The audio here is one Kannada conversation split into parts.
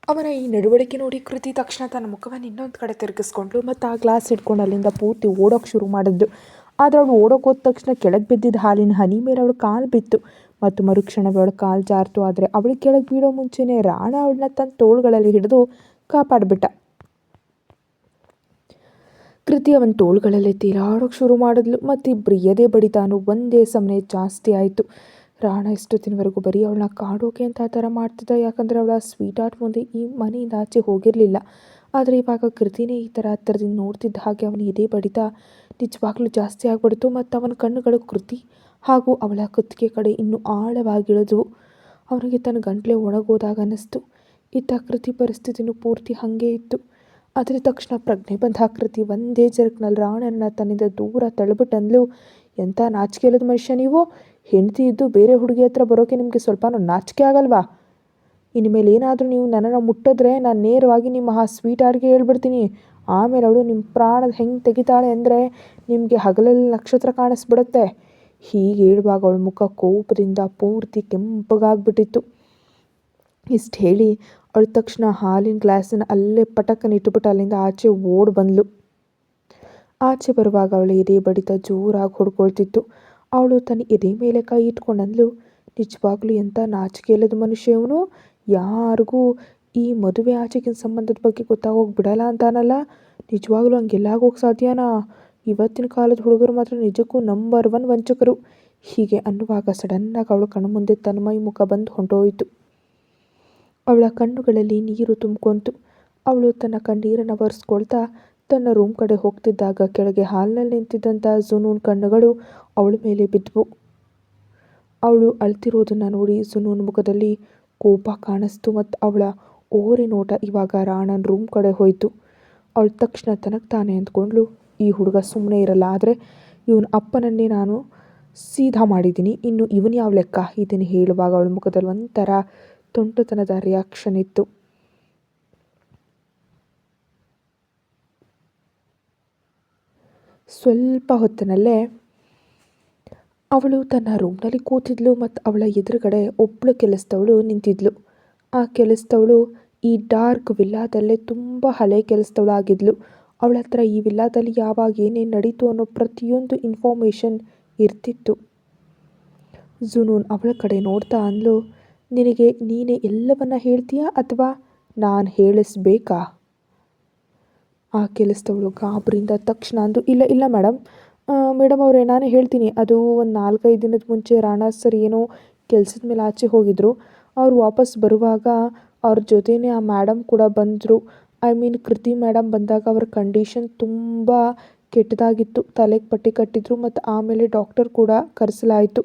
ಅವನ ಈ ನಡವಳಿಕೆ ನೋಡಿ ಕೃತಿ ತಕ್ಷಣ ತನ್ನ ಮುಖವನ್ನು ಇನ್ನೊಂದು ಕಡೆ ತಿರುಗಿಸ್ಕೊಂಡ್ಳು ಮತ್ತು ಆ ಗ್ಲಾಸ್ ಹಿಡ್ಕೊಂಡು ಅಲ್ಲಿಂದ ಪೂರ್ತಿ ಓಡೋಕೆ ಶುರು ಮಾಡಿದ್ಳು. ಆದರೆ ಅವಳು ಓಡೋಕೆ ಹೋದ ತಕ್ಷಣ ಕೆಳಗೆ ಬಿದ್ದಿದ್ದ ಹಾಲಿನ ಹನಿ ಮೇಲೆ ಅವಳು ಕಾಲು ಬಿತ್ತು ಮತ್ತು ಮರುಕ್ಷಣವೇ ಅವಳು ಕಾಲು ಜಾರ್ತು. ಆದರೆ ಅವಳು ಕೆಳಗೆ ಬೀಳೋ ಮುಂಚೆನೇ ರಾಣ ಅವಳನ್ನ ತನ್ನ ತೋಳುಗಳಲ್ಲಿ ಹಿಡಿದು ಕಾಪಾಡಿಬಿಟ್ಟ. ಕೃತಿ ಅವನ ತೋಳುಗಳಲ್ಲೇ ತೀರಾಡೋಕೆ ಶುರು ಮಾಡಿದ್ಲು ಮತ್ತು ಇಬ್ಬರು ಎದೆ ಬಡಿತಾನು ಒಂದೇ ಸಮನೆ ಜಾಸ್ತಿ ಆಯಿತು. ರಾಣ ಇಷ್ಟೊತ್ತಿನವರೆಗೂ ಬರೀ ಅವಳನ್ನ ಕಾಡೋಕೆ ಅಂತ ಆ ಥರ ಮಾಡ್ತಿದ್ದ, ಯಾಕಂದರೆ ಅವಳ ಸ್ವೀಟ್ ಆರ್ಟ್ ಮುಂದೆ ಈ ಮನೆಯಿಂದ ಆಚೆ ಹೋಗಿರಲಿಲ್ಲ. ಆದರೆ ಇವಾಗ ಕೃತಿನೇ ಈ ಥರ ಹತ್ತಿರದಿಂದ ನೋಡ್ತಿದ್ದ ಹಾಗೆ ಅವನ ಎದೆ ಬಡಿತ ನಿಜವಾಗ್ಲೂ ಜಾಸ್ತಿ ಆಗಿಬಿಡ್ತು ಮತ್ತು ಅವನ ಕಣ್ಣುಗಳು ಕೃತಿ ಹಾಗೂ ಅವಳ ಕುತ್ತಿಗೆ ಕಡೆ ಇನ್ನೂ ಆಳವಾಗಿಳಿದ್ವು. ಅವನಿಗೆ ತನ್ನ ಗಂಟ್ಲೆ ಒಣಗೋದಾಗ ಅನ್ನಿಸ್ತು. ಇತ್ತ ಕೃತಿ ಪರಿಸ್ಥಿತಿನೂ ಪೂರ್ತಿ ಹಾಗೆ ಇತ್ತು. ಅದರ ತಕ್ಷಣ ಪ್ರಜ್ಞೆ ಬಂದ ಕೃತಿ ಒಂದೇ ಜರ್ಕ್ನಲ್ಲಿ ರಾಣನ ತನ್ನಿಂದ ದೂರ ತಳ್ಳಿಬಿಟ್ಟಂದ್ಲು. ಎಂಥ ನಾಚಿಕೆ ಇಲ್ಲದ ಮನುಷ್ಯ ನೀವು! ಹೆಂಡತಿ ಇದ್ದು ಬೇರೆ ಹುಡುಗಿ ಹತ್ರ ಬರೋಕೆ ನಿಮಗೆ ಸ್ವಲ್ಪನೂ ನಾಚಿಕೆ ಆಗಲ್ವಾ? ಇನ್ಮೇಲೆ ಏನಾದರೂ ನೀವು ನನ್ನನ್ನು ಮುಟ್ಟಿದ್ರೆ ನಾನು ನೇರವಾಗಿ ನಿಮ್ಮ ಆ ಸ್ವೀಟ್ ಆರ್ಟ್ಗೆ ಹೇಳ್ಬಿಡ್ತೀನಿ. ಆಮೇಲೆ ಅವಳು ನಿಮ್ಮ ಪ್ರಾಣದ ಹೆಂಗೆ ತೆಗಿತಾಳೆ ಅಂದರೆ ನಿಮಗೆ ಹಗಲಲ್ಲಿ ನಕ್ಷತ್ರ ಕಾಣಿಸ್ಬಿಡುತ್ತೆ. ಹೀಗೆ ಹೇಳುವಾಗ ಅವಳ ಮುಖ ಕೋಪದಿಂದ ಪೂರ್ತಿ ಕೆಂಪಗಾಗ್ಬಿಟ್ಟಿತ್ತು. ಇಷ್ಟು ಹೇಳಿ ಅವಳ ತಕ್ಷಣ ಹಾಲಿನ ಗ್ಲಾಸನ್ನು ಅಲ್ಲೇ ಪಟಕ್ಕನ್ನು ಇಟ್ಟುಬಿಟ್ಟು ಅಲ್ಲಿಂದ ಆಚೆ ಓಡಿ ಬಂದಳು. ಆಚೆ ಬರುವಾಗ ಅವಳ ಎದೆ ಬಡಿತ ಜೋರಾಗಿ ಹೊಡ್ಕೊಳ್ತಿತ್ತು. ಅವಳು ತನ್ನ ಎದೆ ಮೇಲೆ ಕೈ ಇಟ್ಕೊಂಡಂದ್ಲು, ನಿಜವಾಗ್ಲೂ ಎಂಥ ನಾಚಿಕೆ ಇಲ್ಲದ ಮನುಷ್ಯ ಇವನು! ಯಾರಿಗೂ ಈ ಮದುವೆ ಆಚೆಗಿನ ಸಂಬಂಧದ ಬಗ್ಗೆ ಗೊತ್ತಾಗೋಗಿ ಬಿಡಲ್ಲ ಅಂತಾನಲ್ಲ, ನಿಜವಾಗ್ಲೂ ಹಂಗೆಲ್ಲಾಗೋಗಿ ಸಾಧ್ಯನಾ? ಇವತ್ತಿನ ಕಾಲದ ಹುಡುಗರು ಮಾತ್ರ ನಿಜಕ್ಕೂ ನಂಬರ್ 1 ವಂಚಕರು. ಹೀಗೆ ಅನ್ನುವಾಗ ಸಡನ್ನಾಗಿ ಅವಳ ಕಣ್ಣು ಮುಂದೆ ತನ್ಮೈ ಮುಖ ಬಂದು ಹೊಂಟೋಯಿತು. ಅವಳ ಕಣ್ಣುಗಳಲ್ಲಿ ನೀರು ತುಂಬ್ಕೊಂತು. ಅವಳು ತನ್ನ ಕಣ್ಣೀರನ್ನು ಒರೆಸ್ಕೊಳ್ತಾ ತನ್ನ ರೂಮ್ ಕಡೆ ಹೋಗ್ತಿದ್ದಾಗ ಕೆಳಗೆ ಹಾಲ್ನಲ್ಲಿ ನಿಂತಿದ್ದಂಥ ಜುನೂನ್ ಕಣ್ಣುಗಳು ಅವಳ ಮೇಲೆ ಬಿದ್ದವು. ಅವಳು ಅಳ್ತಿರೋದನ್ನು ನೋಡಿ ಜುನೂನ್ ಮುಖದಲ್ಲಿ ಕೋಪ ಕಾಣಿಸ್ತು ಮತ್ತು ಅವಳ ಓರೆ ನೋಟ ಇವಾಗ ರಾಣನ ರೂಮ್ ಕಡೆ ಹೋಯಿತು. ಅವಳು ತಕ್ಷಣ ತನಗೆ ತಾನೇ ಅಂದ್ಕೊಂಡ್ಳು, ಈ ಹುಡುಗ ಸುಮ್ಮನೆ ಇರಲ್ಲ. ಆದರೆ ಇವನ ಅಪ್ಪನನ್ನೇ ನಾನು ಸೀದಾ ಮಾಡಿದ್ದೀನಿ, ಇನ್ನು ಇವನು ಯಾವ ಲೆಕ್ಕ? ಇದನ್ನು ಹೇಳುವಾಗ ಅವಳ ಮುಖದಲ್ಲಿ ಒಂಥರ ತುಂಟತನದ ರಿಯಾಕ್ಷನ್ ಇತ್ತು. ಸ್ವಲ್ಪ ಹೊತ್ತಿನಲ್ಲೇ ಅವಳು ತನ್ನ ರೂಮ್ನಲ್ಲಿ ಕೂತಿದ್ಲು ಮತ್ತು ಅವಳ ಎದುರುಗಡೆ ಒಬ್ಬಳು ಕೆಲಸದವಳು ನಿಂತಿದ್ಲು. ಆ ಕೆಲಸದವಳು ಈ ಡಾರ್ಕ್ ವಿಲ್ಲಾದಲ್ಲೇ ತುಂಬ ಹಳೆ ಕೆಲಸದವಳು ಆಗಿದ್ಲು. ಅವಳ ಹತ್ರ ಈ ವಿಲ್ಲಾದಲ್ಲಿ ಯಾವಾಗ ಏನೇನು ನಡೀತು ಅನ್ನೋ ಪ್ರತಿಯೊಂದು ಇನ್ಫಾರ್ಮೇಷನ್ ಇರ್ತಿತ್ತು. ಜುನೂನ್ ಅವಳ ಕಡೆ ನೋಡ್ತಾ ಅಂದ್ಲು, ನಿನಗೆ ನೀನೇ ಎಲ್ಲವನ್ನ ಹೇಳ್ತೀಯಾ ಅಥವಾ ನಾನು ಹೇಳಿಸ್ಬೇಕಾ? ಆ ಕೆಲಸದವಳು ಗಾಬರಿಯಿಂದ ತಕ್ಷಣ ಅಂದು, ಇಲ್ಲ ಇಲ್ಲ ಮೇಡಮ್ ಅವರೇ, ನಾನೇ ಹೇಳ್ತೀನಿ. ಅದು ಒಂದು 4-5 ದಿನದ ಮುಂಚೆ ರಾಣಾ ಸರ್ ಏನೋ ಕೆಲಸದ ಮೇಲೆ ಆಚೆ ಹೋಗಿದ್ರು. ಅವ್ರು ವಾಪಸ್ ಬರುವಾಗ ಅವ್ರ ಜೊತೆನೇ ಆ ಮೇಡಮ್ ಕೂಡ ಬಂದರು. ಕೃತಿ ಮೇಡಮ್ ಬಂದಾಗ ಅವ್ರ ಕಂಡೀಷನ್ ತುಂಬ ಕೆಟ್ಟದಾಗಿತ್ತು. ತಲೆಗೆ ಪಟ್ಟಿ ಕಟ್ಟಿದ್ರು ಮತ್ತು ಆಮೇಲೆ ಡಾಕ್ಟರ್ ಕೂಡ ಕರೆಸಲಾಯಿತು.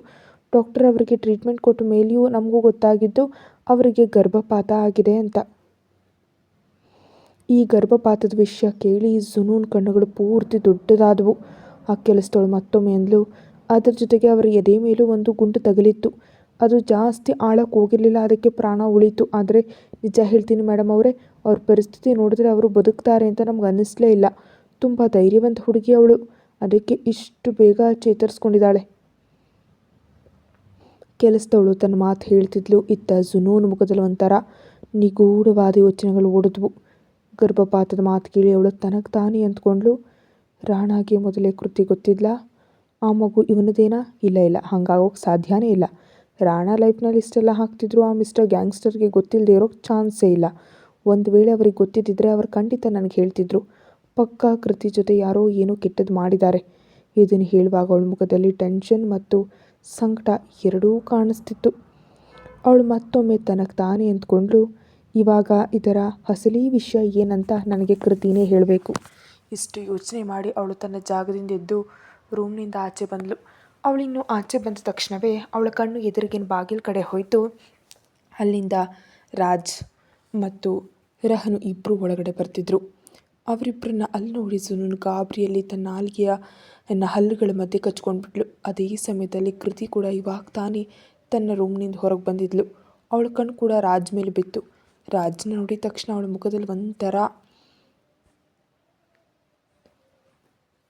ಡಾಕ್ಟರ್ ಅವರಿಗೆ ಟ್ರೀಟ್ಮೆಂಟ್ ಕೊಟ್ಟ ಮೇಲೆಯೂ ನಮಗೂ ಗೊತ್ತಾಗಿದ್ದು ಅವರಿಗೆ ಗರ್ಭಪಾತ ಆಗಿದೆ ಅಂತ. ಈ ಗರ್ಭಪಾತದ ವಿಷಯ ಕೇಳಿ ಜುನೂನ್ ಕಣ್ಣುಗಳು ಪೂರ್ತಿ ದೊಡ್ಡದಾದವು. ಆ ಕೆಲಸದವಳು ಮತ್ತೊಮ್ಮೆ ಅಂದ್ಲು, ಅದರ ಜೊತೆಗೆ ಅವರ ಎದೆ ಮೇಲೂ ಒಂದು ಗುಂಡು ತಗುಲಿತ್ತು. ಅದು ಜಾಸ್ತಿ ಆಳಕ್ಕೆ ಹೋಗಿರಲಿಲ್ಲ, ಅದಕ್ಕೆ ಪ್ರಾಣ ಉಳಿತು. ಆದರೆ ನಿಜ ಹೇಳ್ತೀನಿ ಮೇಡಮ್ ಅವರೇ, ಅವ್ರ ಪರಿಸ್ಥಿತಿ ನೋಡಿದ್ರೆ ಅವರು ಬದುಕ್ತಾರೆ ಅಂತ ನಮ್ಗೆ ಅನ್ನಿಸ್ಲೇ ಇಲ್ಲ. ತುಂಬ ಧೈರ್ಯವಂತ ಹುಡುಗಿ ಅವಳು, ಅದಕ್ಕೆ ಇಷ್ಟು ಬೇಗ ಚೇತರಿಸ್ಕೊಂಡಿದ್ದಾಳೆ. ಕೆಲಸದವಳು ತನ್ನ ಮಾತು ಹೇಳ್ತಿದ್ಲು. ಇತ್ತ ಜುನೂನ್ ಮುಖದಲ್ಲಿ ಒಂಥರ ನಿಗೂಢವಾದ ಯೋಚನೆಗಳು ಓಡಿದ್ವು. ಗರ್ಭಪಾತದ ಮಾತು ಕೇಳಿ ಅವಳು ತನಗೆ ತಾನೇ ಅಂದ್ಕೊಂಡ್ಳು, ರಾಣಾಗೆ ಮೊದಲೇ ಕೃತಿ ಗೊತ್ತಿದ್ಲ? ಆ ಮಗು ಇವನದೇನಾ? ಇಲ್ಲ ಇಲ್ಲ, ಹಂಗಾಗೋಕ್ಕೆ ಸಾಧ್ಯನೇ ಇಲ್ಲ. ರಾಣಾ ಲೈಫ್ನಲ್ಲಿ ಇಷ್ಟೆಲ್ಲ ಹಾಕ್ತಿದ್ರು, ಆ ಮಿಸ್ಟರ್ ಗ್ಯಾಂಗ್ಸ್ಟರ್ಗೆ ಗೊತ್ತಿಲ್ಲದೆ ಇರೋಕ್ಕೆ ಚಾನ್ಸೇ ಇಲ್ಲ. ಒಂದು ವೇಳೆ ಅವ್ರಿಗೆ ಗೊತ್ತಿದ್ದಿದ್ರೆ ಅವರು ಖಂಡಿತ ನನಗೆ ಹೇಳ್ತಿದ್ರು. ಪಕ್ಕಾ ಕೃತಿ ಜೊತೆ ಯಾರೋ ಏನೋ ಕೆಟ್ಟದ್ದು ಮಾಡಿದ್ದಾರೆ. ಇದನ್ನು ಹೇಳುವಾಗ ಅವಳ ಮುಖದಲ್ಲಿ ಟೆನ್ಷನ್ ಮತ್ತು ಸಂಕಟ ಎರಡೂ ಕಾಣಿಸ್ತಿತ್ತು. ಅವಳು ಮತ್ತೊಮ್ಮೆ ತನಗೆ ತಾನೇ ಅಂದ್ಕೊಂಡ್ಳು, ಇವಾಗ ಇದರ ಅಸಲಿ ವಿಷಯ ಏನಂತ ನನಗೆ ಕೃತಿನೇ ಹೇಳಬೇಕು. ಇಷ್ಟು ಯೋಚನೆ ಮಾಡಿ ಅವಳು ತನ್ನ ಜಾಗದಿಂದ ಎದ್ದು ರೂಮ್ನಿಂದ ಆಚೆ ಬಂದಳು. ಅವಳಿನ್ನೂ ಆಚೆ ಬಂದ ತಕ್ಷಣವೇ ಅವಳ ಕಣ್ಣು ಎದುರಿಗಿನ ಬಾಗಿಲ ಕಡೆ ಹೋಯಿತು. ಅಲ್ಲಿಂದ ರಾಜ್ ಮತ್ತು ರಹನು ಇಬ್ಬರು ಒಳಗಡೆ ಬರ್ತಿದ್ರು. ಅವರಿಬ್ಬರನ್ನ ಅಲ್ಲಿ ನೋಡಿ ಜುನೂನ್ ಗಾಬರಿಯಲ್ಲಿ ತನ್ನ ನಾಲಿಗೆಯನ್ನು ಹಲ್ಲುಗಳ ಮಧ್ಯೆ ಕಚ್ಕೊಂಡ್ಬಿಟ್ಲು. ಅದೇ ಸಮಯದಲ್ಲಿ ಕೃತಿ ಕೂಡ ಇವಾಗ ತಾನೇ ತನ್ನ ರೂಮ್ನಿಂದ ಹೊರಗೆ ಬಂದಿದ್ಲು. ಅವಳ ಕಣ್ಣು ಕೂಡ ರಾಜ್ ಮೇಲೆ ಬಿತ್ತು. ರಾಜ್ನ ನೋಡಿದ ತಕ್ಷಣ ಅವಳ ಮುಖದಲ್ಲಿ ಒಂಥರ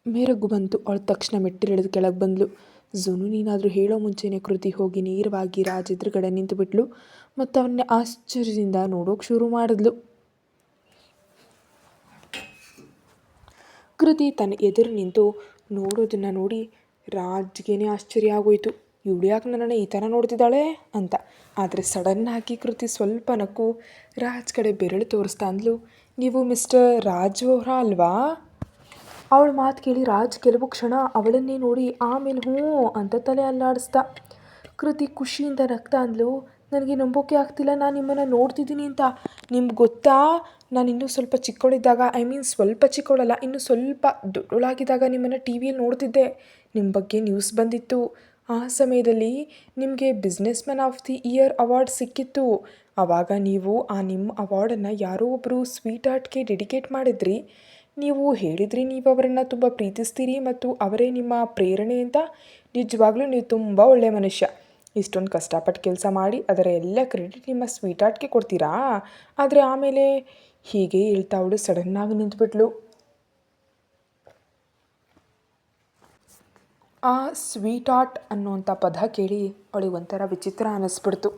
ಮೆರಗು ಬಂತು. ಅವಳು ತಕ್ಷಣ ಮೆಟ್ಟಿಲಿಳಿದು ಕೆಳಗೆ ಬಂದಳು. ಜುನೂನ್ ಏನಾದರೂ ಹೇಳೋ ಮುಂಚೆನೇ ಕೃತಿ ಹೋಗಿ ನೇರವಾಗಿ ರಾಜ್ ಎದುರುಗಡೆ ನಿಂತುಬಿಟ್ಲು ಮತ್ತು ಅವನ್ನ ಆಶ್ಚರ್ಯದಿಂದ ನೋಡೋಕೆ ಶುರು ಮಾಡಿದ್ಲು. ಕೃತಿ ತನ್ನ ಎದುರು ನಿಂತು ನೋಡೋದನ್ನು ನೋಡಿ ರಾಜ್ಗೇನೆ ಆಶ್ಚರ್ಯ ಆಗೋಯ್ತು. ಇವಳು ಯಾಕೆ ನನ್ನನ್ನು ಈ ಥರ ನೋಡ್ತಿದ್ದಾಳೆ ಅಂತ. ಆದರೆ ಸಡನ್ನಾಗಿ ಕೃತಿ ಸ್ವಲ್ಪ ನಕ್ಕು ರಾಜ್ ಕಡೆ ಬೆರಳು ತೋರಿಸ್ತಾ ಅಂದ್ಲು, ನೀವು ಮಿಸ್ಟರ್ ರಾಜ್ ಅವರ ಅಲ್ವಾ? ಅವಳ ಮಾತು ಕೇಳಿ ರಾಜ್ ಕೆಲವು ಕ್ಷಣ ಅವಳನ್ನೇ ನೋಡಿ ಆಮೇಲೆ ಹ್ಞೂ ಅಂತ ತಲೆ ಅಲ್ಲಾಡಿಸ್ದ. ಕೃತಿ ಖುಷಿಯಿಂದ ನಗ್ತಾ ಅಂದ್ಲು, ನನಗೆ ನಂಬೋಕೆ ಆಗ್ತಿಲ್ಲ ನಾನು ನಿಮ್ಮನ್ನು ನೋಡ್ತಿದ್ದೀನಿ ಅಂತ. ನಿಮ್ಗೆ ಗೊತ್ತಾ, ನಾನು ಇನ್ನೂ ಸ್ವಲ್ಪ ಚಿಕ್ಕವಳಿದ್ದಾಗ, ಸ್ವಲ್ಪ ಚಿಕ್ಕವಳಲ್ಲ, ಇನ್ನೂ ಸ್ವಲ್ಪ ದೊಡ್ಡವಳಾಗಿದ್ದಾಗ ನಿಮ್ಮನ್ನು ಟಿ ವಿಯಲ್ಲಿ ನೋಡ್ತಿದ್ದೆ. ನಿಮ್ಮ ಬಗ್ಗೆ ನ್ಯೂಸ್ ಬಂದಿತ್ತು. ಆ ಸಮಯದಲ್ಲಿ ನಿಮಗೆ business man of the year award ಸಿಕ್ಕಿತ್ತು. ಆವಾಗ ನೀವು ನಿಮ್ಮ ಅವಾರ್ಡನ್ನು ಯಾರೋ ಒಬ್ಬರು ಸ್ವೀಟ್ ಆರ್ಟ್ಗೆ ಡೆಡಿಕೇಟ್ ಮಾಡಿದ್ರಿ. ನೀವು ಹೇಳಿದ್ರಿ ನೀವು ಅವರನ್ನು ತುಂಬ ಪ್ರೀತಿಸ್ತೀರಿ ಮತ್ತು ಅವರೇ ನಿಮ್ಮ ಪ್ರೇರಣೆ ಅಂತ. ನಿಜವಾಗ್ಲೂ ನೀವು ತುಂಬ ಒಳ್ಳೆಯ ಮನುಷ್ಯ. ಇಷ್ಟೊಂದು ಕಷ್ಟಪಟ್ಟು ಕೆಲಸ ಮಾಡಿ ಅದರ ಎಲ್ಲ ಕ್ರೆಡಿಟ್ ನಿಮ್ಮ ಸ್ವೀಟ್ ಆರ್ಟ್ಗೆ ಕೊಡ್ತೀರಾ? ಆದರೆ ಆಮೇಲೆ ಹೀಗೆ ಹೇಳ್ತಾ ಅವಳು ಸಡನ್ನಾಗಿ ನಿಂತುಬಿಟ್ಲು. ಆ ಸ್ವೀಟ್ ಆರ್ಟ್ ಅನ್ನುವಂಥ ಪದ ಕೇಳಿ ಅವಳಿಗೆ ಒಂಥರ ವಿಚಿತ್ರ ಅನ್ನಿಸ್ಬಿಡ್ತು.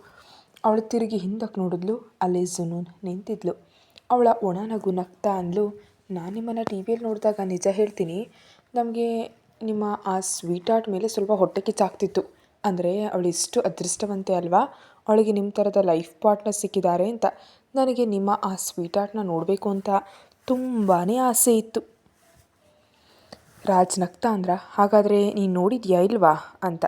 ಅವಳು ತಿರುಗಿ ಹಿಂದಕ್ಕೆ ನೋಡಿದ್ಲು. ಅಲ್ಲಿ ಜುನೂನ್ ನಿಂತಿದ್ಲು. ಅವಳ ಒಣ ನಗು ನಗ್ತಾ ಅಂದ್ಲು, ನಾನು ನಿಮ್ಮನ್ನು ಟಿ ವಿಯಲ್ಲಿ ನೋಡಿದಾಗ ನಿಜ ಹೇಳ್ತೀನಿ, ನಮಗೆ ನಿಮ್ಮ ಆ ಸ್ವೀಟ್ ಆರ್ಟ್ ಮೇಲೆ ಸ್ವಲ್ಪ ಹೊಟ್ಟೆ ಕಿಚ್ಚಾಗ್ತಿತ್ತು. ಅಂದರೆ ಅವಳು ಇಷ್ಟು ಅದೃಷ್ಟವಂತೆ ಅಲ್ವಾ, ಅವಳಿಗೆ ನಿಮ್ಮ ಥರದ ಲೈಫ್ ಪಾರ್ಟ್ನರ್ ಸಿಕ್ಕಿದ್ದಾರೆ ಅಂತ. ನನಗೆ ನಿಮ್ಮ ಆ ಸ್ವೀಟ್ ಆರ್ಟ್ನ ನೋಡಬೇಕು ಅಂತ ತುಂಬಾ ಆಸೆ ಇತ್ತು. ರಾಜ್ ನಗ್ತಾ ಅಂದ್ರ, ಹಾಗಾದರೆ ನೀನು ನೋಡಿದ್ಯಾ ಇಲ್ವಾ ಅಂತ.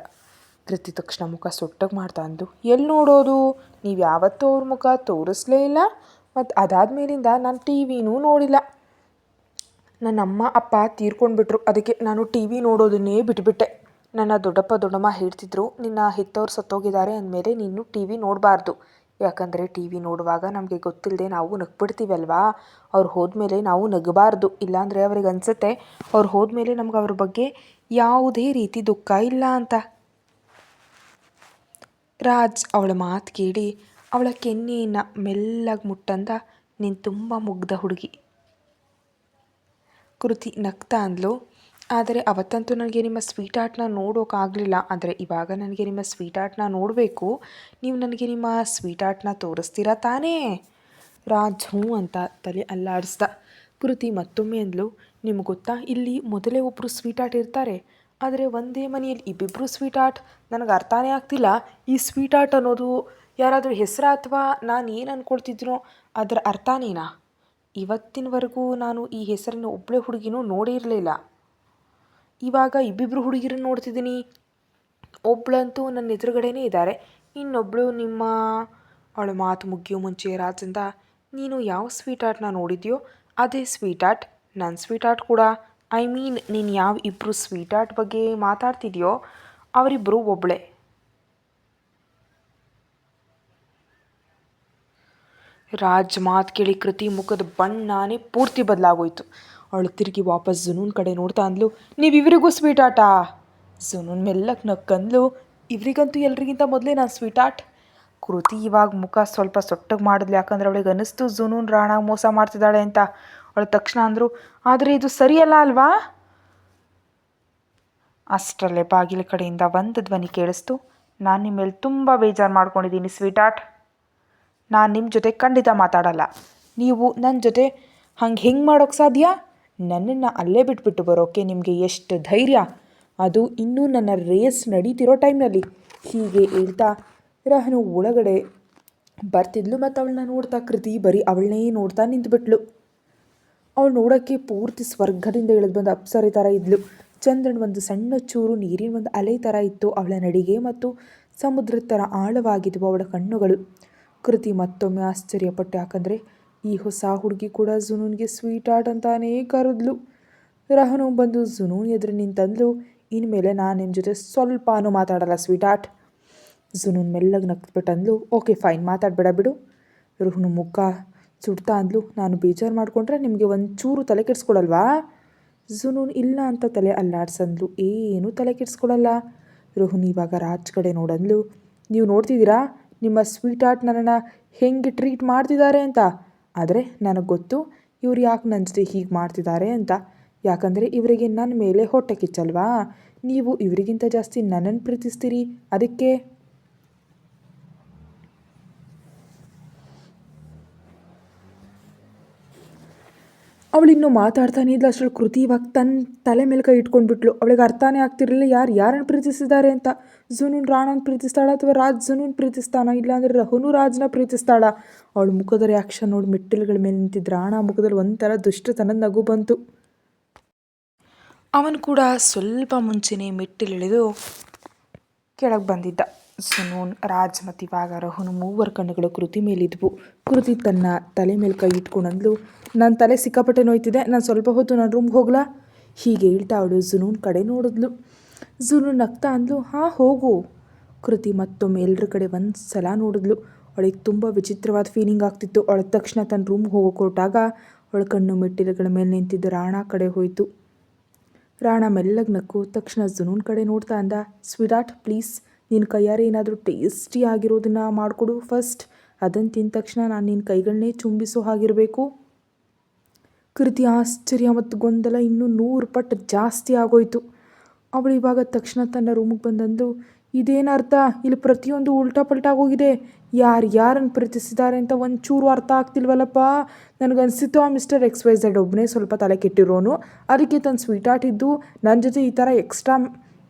ಕೃತಿ ತಕ್ಷಣ ಮುಖ ಸೊಟ್ಟಗೆ ಮಾಡ್ತಾ ಅಂದು, ಎಲ್ಲಿ ನೋಡೋದು, ನೀವು ಯಾವತ್ತೂ ಅವ್ರ ಮುಖ ತೋರಿಸ್ಲೇ ಇಲ್ಲ, ಮತ್ತು ಅದಾದಮೇಲಿಂದ ನಾನು ಟಿ ವಿನೂ ನೋಡಿಲ್ಲ. ನನ್ನ ಅಮ್ಮ ಅಪ್ಪ ತೀರ್ಕೊಂಡ್ಬಿಟ್ರು, ಅದಕ್ಕೆ ನಾನು ಟಿ ವಿ ನೋಡೋದನ್ನೇ ಬಿಟ್ಬಿಟ್ಟೆ. ನನ್ನ ದೊಡ್ಡಪ್ಪ ದೊಡ್ಡಮ್ಮ ಹೇಳ್ತಿದ್ರು, ನಿನ್ನ ಹೆತ್ತವ್ರು ಸತ್ತೋಗಿದ್ದಾರೆ ಅಂದಮೇಲೆ ನೀನು ಟಿ ವಿ ನೋಡಬಾರ್ದು. ಯಾಕಂದರೆ ಟಿ ವಿ ನೋಡುವಾಗ ನಮಗೆ ಗೊತ್ತಿಲ್ಲದೆ ನಾವು ನಗ್ಬಿಡ್ತೀವಲ್ವಾ, ಅವ್ರು ಹೋದ್ಮೇಲೆ ನಾವು ನಗಬಾರ್ದು. ಇಲ್ಲಾಂದರೆ ಅವ್ರಿಗೆ ಅನಿಸುತ್ತೆ ಅವ್ರು ಹೋದ್ಮೇಲೆ ನಮ್ಗೆ ಅವ್ರ ಬಗ್ಗೆ ಯಾವುದೇ ರೀತಿ ದುಃಖ ಇಲ್ಲ ಅಂತ. ರಾಜ್ ಅವಳ ಮಾತು ಕೇಳಿ ಅವಳ ಕೆನ್ನೆಯನ್ನು ಮೆಲ್ಲಗೆ ಮುಟ್ಟಂದ, ನೀನು ತುಂಬ ಮುಗ್ಧ ಹುಡುಗಿ. ಕೃತಿ ನಗ್ತಾ ಅಂದ್ಲು, ಆದರೆ ಅವತ್ತಂತೂ ನನಗೆ ನಿಮ್ಮ ಸ್ವೀಟ್ ಆರ್ಟ್ನ ನೋಡೋಕ್ಕಾಗಲಿಲ್ಲ. ಆದರೆ ಇವಾಗ ನನಗೆ ನಿಮ್ಮ ಸ್ವೀಟ್ ಆರ್ಟ್ನ ನೋಡಬೇಕು. ನೀವು ನನಗೆ ನಿಮ್ಮ ಸ್ವೀಟ್ ಆರ್ಟ್ನ ತೋರಿಸ್ತೀರಾ ತಾನೇ? ರಾಜ್ ಹ್ಞೂ ಅಂತ ತಲೆ ಅಲ್ಲಾಡಿಸ್ದ. ಕೃತಿ ಮತ್ತೊಮ್ಮೆ ಅಂದ್ಲು, ನಿಮ್ಗೆ ಗೊತ್ತಾ, ಇಲ್ಲಿ ಮೊದಲೇ ಒಬ್ಬರು ಸ್ವೀಟ್ ಆರ್ಟ್ ಇರ್ತಾರೆ, ಆದರೆ ಒಂದೇ ಮನೆಯಲ್ಲಿ ಇಬ್ಬಿಬ್ಬರು ಸ್ವೀಟ್ ಆರ್ಟ್. ನನಗೆ ಅರ್ಥನೇ ಆಗ್ತಿಲ್ಲ, ಈ ಸ್ವೀಟ್ ಆರ್ಟ್ ಅನ್ನೋದು ಯಾರಾದರೂ ಹೆಸರ ಅಥವಾ ನಾನು ಏನು ಅಂದ್ಕೊಳ್ತಿದ್ದೀನೋ ಅದರ ಅರ್ಥನೇನಾ? ಇವತ್ತಿನವರೆಗೂ ನಾನು ಈ ಹೆಸರನ್ನು ಒಬ್ಬಳೇ ಹುಡುಗಿನೂ ನೋಡೇ ಇರಲಿಲ್ಲ. ಇವಾಗ ಇಬ್ಬಿಬ್ಬರು ಹುಡುಗಿರನ್ನು ನೋಡ್ತಿದ್ದೀನಿ. ಒಬ್ಬಳಂತೂ ನನ್ನ ಎದುರುಗಡೆನೇ ಇದ್ದಾರೆ, ಇನ್ನೊಬ್ಬಳು ನಿಮ್ಮ. ಅವಳ ಮಾತು ಮುಗಿಯೋ ಮುಂಚೆ ರಾಜಂದ, ನೀನು ಯಾವ ಸ್ವೀಟ್ ಆರ್ಟ್ನ ನೋಡಿದ್ಯೋ ಅದೇ ಸ್ವೀಟ್ ಆರ್ಟ್ ನನ್ನ ಸ್ವೀಟ್ ಆರ್ಟ್ ಕೂಡ. ನೀನು ಯಾವ ಇಬ್ಬರು ಸ್ವೀಟ್ ಆರ್ಟ್ ಬಗ್ಗೆ ಮಾತಾಡ್ತಿದ್ಯೋ ಅವರಿಬ್ಬರು ಒಬ್ಬಳೇ. ರಾಜ್ ಮಾತು ಕೇಳಿ ಕೃತಿ ಮುಖದ ಬಣ್ಣನೇ ಪೂರ್ತಿ ಬದಲಾಗೋಯ್ತು. ಅವಳು ತಿರುಗಿ ವಾಪಸ್ ಜುನೂನ್ ಕಡೆ ನೋಡ್ತಾ ಅಂದ್ಲು, ನೀವಿವರಿಗೂ ಸ್ವೀಟ್ ಆರ್ಟಾ? ಜುನೂನ್ ಮೆಲ್ಲಕ್ಕೆ ನಕ್ಕಂದ್ಲು, ಇವರಿಗಂತೂ ಎಲ್ರಿಗಿಂತ ಮೊದಲೇ ನಾನು ಸ್ವೀಟ್ ಆರ್ಟ್. ಕೃತಿ ಇವಾಗ ಮುಖ ಸ್ವಲ್ಪ ಸೊಟ್ಟಗೆ ಮಾಡಿದ್ಲು, ಯಾಕಂದರೆ ಅವಳಿಗೆ ಅನ್ನಿಸ್ತು ಜುನೂನ್ ರಾಣಾಗ ಮೋಸ ಮಾಡ್ತಿದ್ದಾಳೆ ಅಂತ. ಅವಳು ತಕ್ಷಣ ಅಂದರು, ಆದರೆ ಇದು ಸರಿಯಲ್ಲ ಅಲ್ವಾ? ಅಷ್ಟರಲ್ಲೇ ಬಾಗಿಲ ಕಡೆಯಿಂದ ಒಂದು ಧ್ವನಿ ಕೇಳಿಸ್ತು, ನಾನು ನಿಮ್ಮ ಮೇಲೆ ತುಂಬ ಬೇಜಾರು ಮಾಡ್ಕೊಂಡಿದ್ದೀನಿ ಸ್ವೀಟ್ ಆರ್ಟ್. ನಾನು ನಿಮ್ಮ ಜೊತೆ ಖಂಡಿತ ಮಾತಾಡಲ್ಲ. ನೀವು ನನ್ನ ಜೊತೆ ಹೆಂಗೆ ಮಾಡೋಕ್ಕೆ ಸಾಧ್ಯ? ನನ್ನನ್ನು ಅಲ್ಲೇ ಬಿಟ್ಬಿಟ್ಟು ಬರೋಕ್ಕೆ ನಿಮಗೆ ಎಷ್ಟು ಧೈರ್ಯ? ಅದು ಇನ್ನೂ ನನ್ನ ರೇಸ್ ನಡೀತಿರೋ ಟೈಮ್ನಲ್ಲಿ. ಹೀಗೆ ಹೇಳ್ತಾ ರಹನು ಒಳಗಡೆ ಬರ್ತಿದ್ಲು ಮತ್ತು ಅವಳನ್ನ ನೋಡ್ತಾ ಕೃತಿ ಬರೀ ಅವಳನ್ನೇ ನೋಡ್ತಾ ನಿಂತುಬಿಟ್ಲು. ಅವಳು ನೋಡೋಕ್ಕೆ ಪೂರ್ತಿ ಸ್ವರ್ಗದಿಂದ ಇಳಿದು ಬಂದು ಅಪ್ಸರೆ ಥರ ಇದ್ಲು. ಚಂದ್ರನ ಒಂದು ಸಣ್ಣ ಚೂರು ನೀರಿನ ಒಂದು ಅಲೆ ಥರ ಇತ್ತು ಅವಳ ನಡಿಗೆ, ಮತ್ತು ಸಮುದ್ರದ ಥರ ಆಳವಾಗಿದ್ವು ಅವಳ ಕಣ್ಣುಗಳು. ಕೃತಿ ಮತ್ತೊಮ್ಮೆ ಆಶ್ಚರ್ಯಪಟ್ಟು, ಯಾಕಂದರೆ ಈ ಹೊಸ ಹುಡುಗಿ ಕೂಡ ಜುನೂನ್ಗೆ ಸ್ವೀಟ್ ಆರ್ಟ್ ಅಂತಾನೇ ಕರೆದ್ಲು. ರಹನು ಬಂದು ಜುನೂನ್ ಎದುರು ನಿಂತಂದ್ಲು, ಇನ್ಮೇಲೆ ನಾನು ನಿಮ್ಮ ಜೊತೆ ಸ್ವಲ್ಪನೂ ಮಾತಾಡಲ್ಲ ಸ್ವೀಟ್ ಆರ್ಟ್. ಜುನೂನ್ ಮೆಲ್ಲಗೆ ನಕ್ಬಿಟ್ಟಂದ್ಲು, ಓಕೆ ಫೈನ್, ಮಾತಾಡಬೇಡ ಬಿಡು. ರಹನು ಮುಖ ಸುಡ್ತಾ ಅಂದ್ಲು, ನಾನು ಬೇಜಾರು ಮಾಡಿಕೊಂಡ್ರೆ ನಿಮಗೆ ಒಂಚೂರು ತಲೆ ಕೆಡಿಸ್ಕೊಡಲ್ವಾ? ಜುನೂನ್ ಇಲ್ಲ ಅಂತ ತಲೆ ಅಲ್ಲಾಡ್ಸಂದ್ಲು, ಏನೂ ತಲೆ ಕೆಡಿಸ್ಕೊಡಲ್ಲ. ರಹನು ಇವಾಗ ರಾಜ್ ಕಡೆ ನೋಡಂದ್ಲು, ನೀವು ನೋಡ್ತಿದ್ದೀರಾ ನಿಮ್ಮ ಸ್ವೀಟ್ ಆರ್ಟ್ ನನ್ನನ್ನು ಹೆಂಗೆ ಟ್ರೀಟ್ ಮಾಡ್ತಿದ್ದಾರೆ ಅಂತ. ಆದರೆ ನನಗೆ ಗೊತ್ತು ಇವ್ರು ಯಾಕೆ ನನ್ನ ಜೊತೆ ಹೀಗೆ ಮಾಡ್ತಿದ್ದಾರೆ ಅಂತ. ಯಾಕಂದರೆ ಇವರಿಗೆ ನನ್ನ ಮೇಲೆ ಹೊಟ್ಟೆ ಕಿಚ್ಚಲ್ವಾ? ನೀವು ಇವರಿಗಿಂತ ಜಾಸ್ತಿ ನನ್ನನ್ನು ಪ್ರೀತಿಸ್ತೀರಿ, ಅದಕ್ಕೆ. ಅವಳಿನ್ನೂ ಮಾತಾಡ್ತಾನೆ ಇದ್ಲು. ಅಷ್ಟರಲ್ಲಿ ಕೃತಿ ಇವಾಗ ತನ್ನ ತಲೆ ಮೇಲೆ ಕೈ ಇಟ್ಕೊಂಡ್ಬಿಟ್ಲು. ಅವಳಿಗೆ ಅರ್ಥನೇ ಆಗ್ತಿರಲಿಲ್ಲ ಯಾರನ್ನು ಪ್ರೀತಿಸಿದ್ದಾರೆ ಅಂತ. ಜುನೂನ್ ರಾಣನ ಪ್ರೀತಿಸ್ತಾಳ ಅಥವಾ ರಾಜ್ ಜುನೂನ್ ಪ್ರೀತಿಸ್ತಾನ, ಇಲ್ಲಾಂದರೆ ರಹುನು ರಾಜ್ನ ಪ್ರೀತಿಸ್ತಾಳ? ಅವಳ ಮುಖದ ರಿಯಾಕ್ಷನ್ ನೋಡಿ ಮೆಟ್ಟಿಲುಗಳ ಮೇಲೆ ನಿಂತಿದ್ದ ರಾಣ ಮುಖದಲ್ಲಿ ಒಂಥರ ದುಷ್ಟತನದ ನಗು ಬಂತು. ಅವನು ಕೂಡ ಸ್ವಲ್ಪ ಮುಂಚೆನೇ ಮೆಟ್ಟಿಲಿಳಿದು ಕೆಳಗೆ ಬಂದಿದ್ದ. ಜುನೂನ್, ರಾಜ್ ಮತ್ತು ಇವಾಗ ರಹುನು ಮೂವರ ಕಣ್ಣುಗಳು ಕೃತಿ ಮೇಲಿದ್ವು. ಕೃತಿ ತನ್ನ ತಲೆ ಮೇಲೆ ಕೈ ಇಟ್ಕೊಂಡಂದ್ಲು, ನನ್ನ ತಲೆ ಸಿಕ್ಕಾಪಟ್ಟೆ ನೋಯ್ತಿದೆ, ನಾನು ಸ್ವಲ್ಪ ಹೊತ್ತು ನನ್ನ ರೂಮ್ಗೆ ಹೋಗ್ಲಾ? ಹೀಗೆ ಹೇಳ್ತಾ ಅವಳು ಜುನೂನ್ ಕಡೆ ನೋಡಿದ್ಲು. ಜುನೂನ್ ನಗ್ತಾ ಅಂದ್ಲು, ಹಾಂ ಹೋಗು. ಕೃತಿ ಮತ್ತೊಮ್ಮೆ ಎಲ್ಲರ ಕಡೆ ಒಂದು ಸಲ ನೋಡಿದ್ಲು. ಅವಳಿಗೆ ತುಂಬ ವಿಚಿತ್ರವಾದ ಫೀಲಿಂಗ್ ಆಗ್ತಿತ್ತು. ಅವಳ ತಕ್ಷಣ ತನ್ನ ರೂಮ್ಗೆ ಹೋಗೋಕೆ ಹೊರಟಾಗ ಅವಳ ಕಣ್ಣು ಮೆಟ್ಟಿಲುಗಳ ಮೇಲೆ ನಿಂತಿದ್ದ ರಾಣ ಕಡೆ ಹೋಯಿತು. ರಾಣ ಮೆಲ್ಲಗೆ ನಕ್ಕು ತಕ್ಷಣ ಜುನೂನ್ ಕಡೆ ನೋಡ್ತಾ ಅಂದ, ಸ್ವೀಟಾರ್ಟ್ ಪ್ಲೀಸ್ ನಿನ್ನ ಕೈಯಾರೆ ಏನಾದರೂ ಟೇಸ್ಟಿ ಆಗಿರೋದನ್ನು ಮಾಡಿಕೊಡು ಫಸ್ಟ್. ಅದನ್ನು ತಿಂದ ತಕ್ಷಣ ನಾನು ನಿನ್ನ ಕೈಗಳನ್ನೇ ಚುಂಬಿಸೋ ಹಾಗಿರಬೇಕು. ಕೃತಿ ಆಶ್ಚರ್ಯ ಮತ್ತು ಗೊಂದಲ ಇನ್ನೂ 100 ಪಟ್ಟು ಜಾಸ್ತಿ ಆಗೋಯ್ತು. ಅವಳು ಇವಾಗ ತಕ್ಷಣ ತನ್ನ ರೂಮಿಗೆ ಬಂದಂದು, ಇದೇನರ್ಥ? ಇಲ್ಲಿ ಪ್ರತಿಯೊಂದು ಉಲ್ಟಾ ಪಲ್ಟಾಗೋಗಿದೆ. ಯಾರನ್ನು ಪ್ರೀತಿಸಿದ್ದಾರೆ ಅಂತ ಒಂಚೂರು ಅರ್ಥ ಆಗ್ತಿಲ್ವಲ್ಲಪ್ಪ. ನನಗನ್ಸಿತ್ತು ಆ ಮಿಸ್ಟರ್ XYZ ಒಬ್ಬನೇ ಸ್ವಲ್ಪ ತಲೆ ಕೆಟ್ಟಿರೋನು, ಅದಕ್ಕೆ ತನ್ನ ಸ್ವೀಟಾರ್ಟ್ ಇದ್ದು ನನ್ನ ಜೊತೆ ಈ ಥರ ಎಕ್ಸ್ಟ್ರಾ